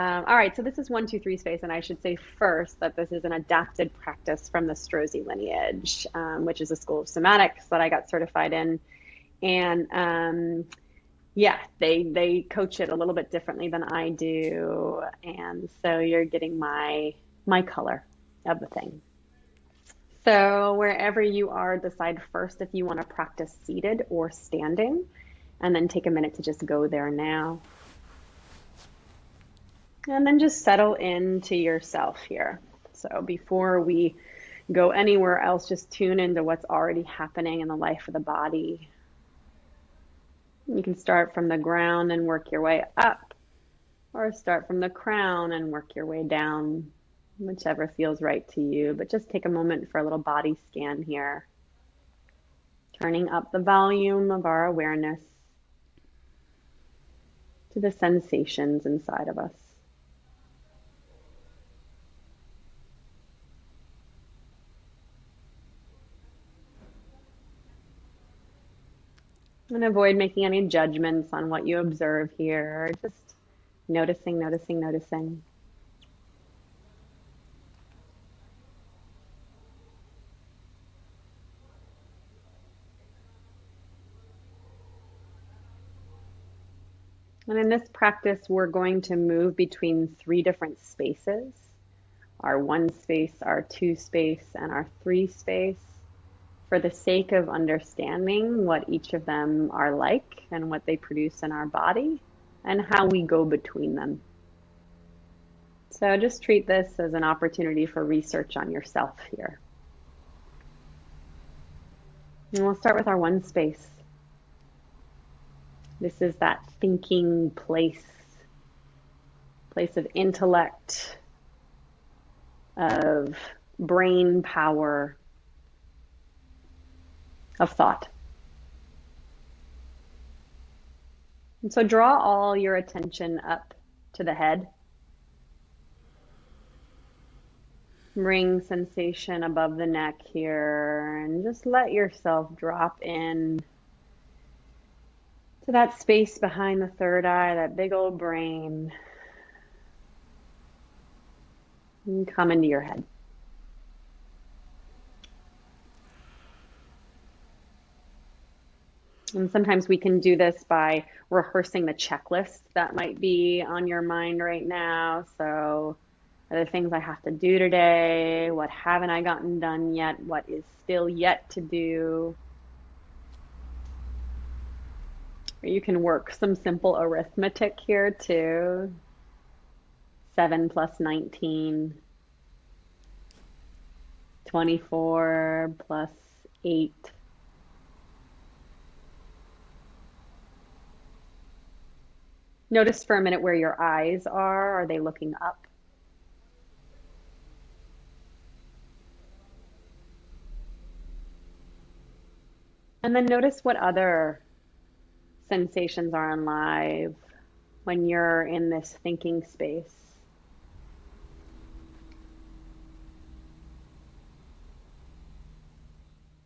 All right, so this is 1, 2, 3 space, and I should say first that this is an adapted practice from the Strozzi lineage, which is a school of somatics that I got certified in. And yeah, they coach it a little bit differently than I do, and so you're getting my color of the thing. So wherever you are, decide first if you want to practice seated or standing, and then take a minute to just go there now. And then just settle into yourself here. So before we go anywhere else, just tune into what's already happening in the life of the body. You can start from the ground and work your way up, or start from the crown and work your way down, whichever feels right to you. But just take a moment for a little body scan here, turning up the volume of our awareness to the sensations inside of us. And avoid making any judgments on what you observe here. Just noticing, noticing, noticing. And in this practice, we're going to move between 3 different spaces: our 1 space, our 2 space, and our 3 space, for the sake of understanding what each of them are like and what they produce in our body and how we go between them. So just treat this as an opportunity for research on yourself here. And we'll start with our 1 space. This is that thinking place of intellect, of brain power, of thought. And so draw all your attention up to the head. Bring sensation above the neck here, and just let yourself drop in to that space behind the third eye, that big old brain, and come into your head. And sometimes we can do this by rehearsing the checklist that might be on your mind right now. So, are there things I have to do today? What haven't I gotten done yet? What is still yet to do? Or you can work some simple arithmetic here too. 7 plus 19, 24 plus 8. Notice for a minute where your eyes are. Are they looking up? And then notice what other sensations are alive when you're in this thinking space.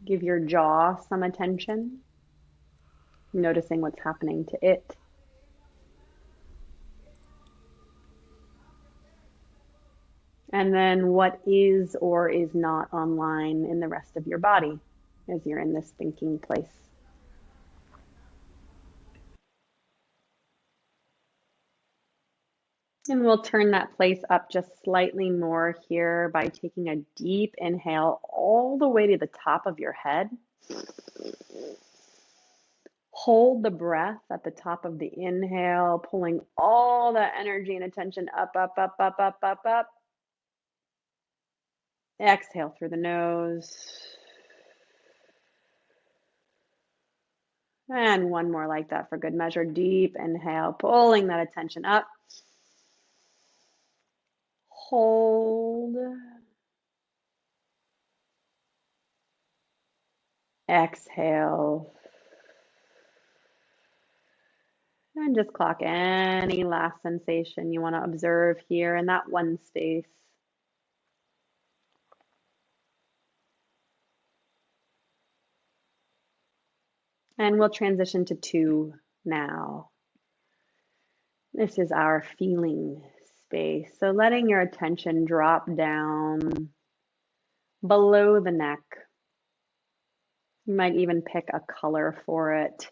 Give your jaw some attention, noticing what's happening to it. And then what is or is not online in the rest of your body as you're in this thinking place. And we'll turn that place up just slightly more here by taking a deep inhale all the way to the top of your head. Hold the breath at the top of the inhale, pulling all that energy and attention up, up, up, up, up, up, up. Exhale through the nose. And one more like that for good measure. Deep inhale, pulling that attention up. Hold. Exhale. And just clock any last sensation you want to observe here in that 1 space. And we'll transition to 2 now. This is our feeling space. So letting your attention drop down below the neck. You might even pick a color for it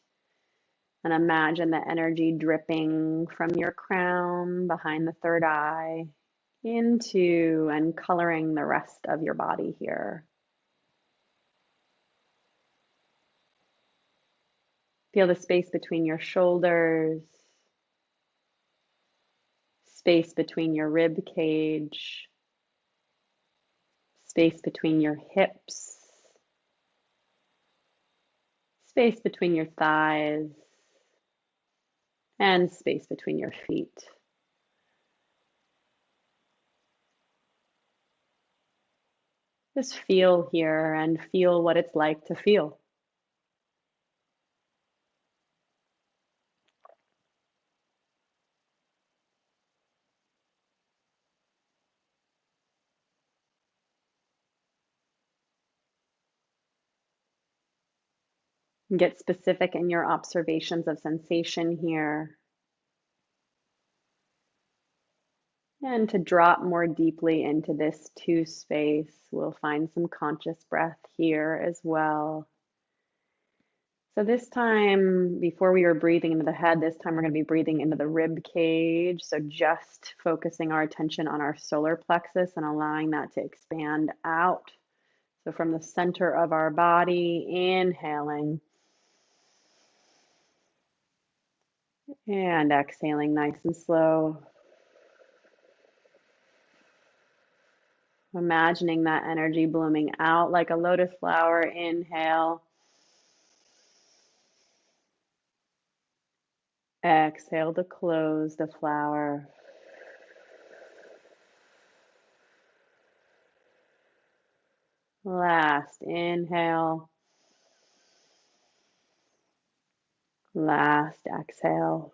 and imagine the energy dripping from your crown behind the third eye into and coloring the rest of your body here. Feel the space between your shoulders, space between your rib cage, space between your hips, space between your thighs, and space between your feet. Just feel here and feel what it's like to feel. Get specific in your observations of sensation here. And to drop more deeply into this two space, we'll find some conscious breath here as well. So this time, before we were breathing into the head, this time we're going to be breathing into the rib cage. So just focusing our attention on our solar plexus and allowing that to expand out. So from the center of our body, inhaling and exhaling nice and slow. Imagining that energy blooming out like a lotus flower. Inhale. Exhale to close the flower. Last inhale. Last exhale.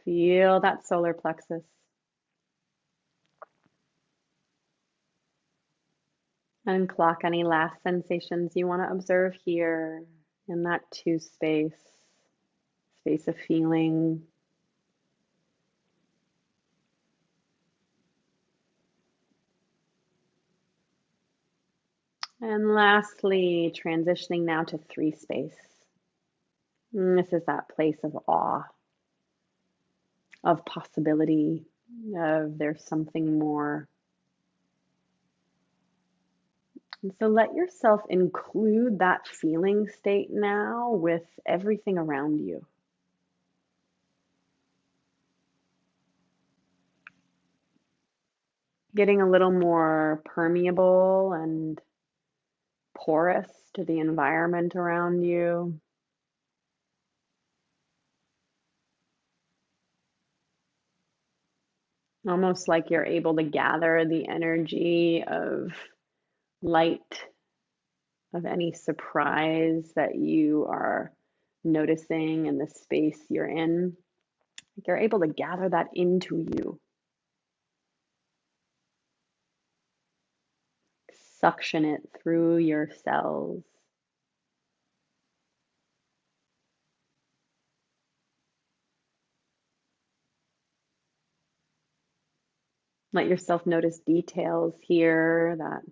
Feel that solar plexus. Unclock any last sensations you want to observe here in that two space of feeling. And lastly, transitioning now to three space. And this is that place of awe, of possibility, of there's something more. And so let yourself include that feeling state now with everything around you. Getting a little more permeable and porous to the environment around you. Almost like you're able to gather the energy of light, of any surprise that you are noticing in the space you're in. You're able to gather that into you. Suction it through your cells. Let yourself notice details here that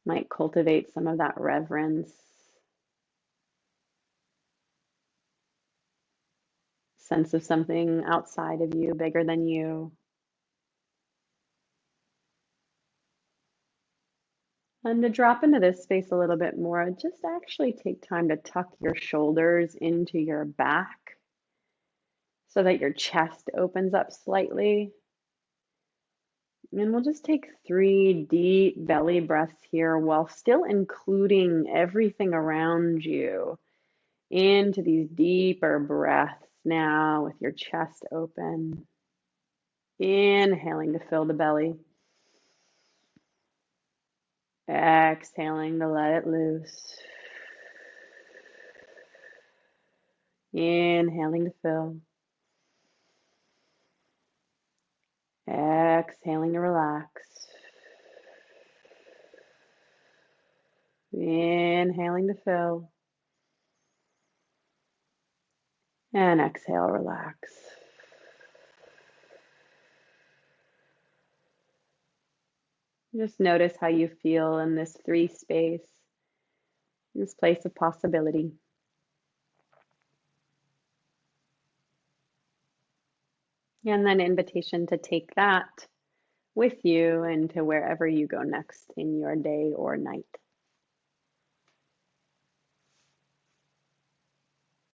might cultivate some of that reverence. Sense of something outside of you, bigger than you. And to drop into this space a little bit more, just actually take time to tuck your shoulders into your back so that your chest opens up slightly. And we'll just take 3 deep belly breaths here while still including everything around you into these deeper breaths now with your chest open. Inhaling to fill the belly. Exhaling to let it loose. Inhaling to fill. Exhaling to relax. Inhaling to fill. And exhale, relax. Just notice how you feel in this three space, this place of possibility. And then invitation to take that with you into wherever you go next in your day or night.